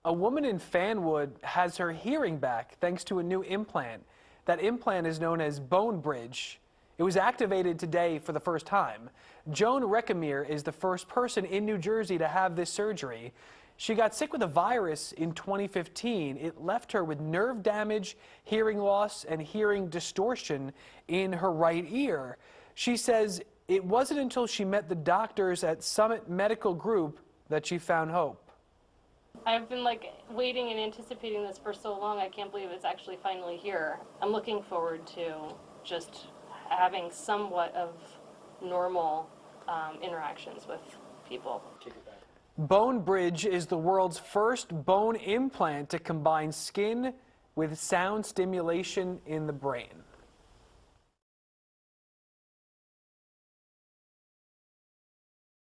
A woman in Fanwood has her hearing back thanks to a new implant. That implant is known as Bonebridge. It was activated today for the first time. Joan Rekemeir is the first person in New Jersey to have this surgery. She got sick with a virus in 2015. It left her with nerve damage, hearing loss, and hearing distortion in her right ear. She says it wasn't until she met the doctors at Summit Medical Group that she found hope. I've been waiting and anticipating this for so long. I can't believe it's actually finally here. I'm looking forward to just having somewhat of normal interactions with people. Bonebridge is the world's first bone implant to combine skin with sound stimulation in the brain.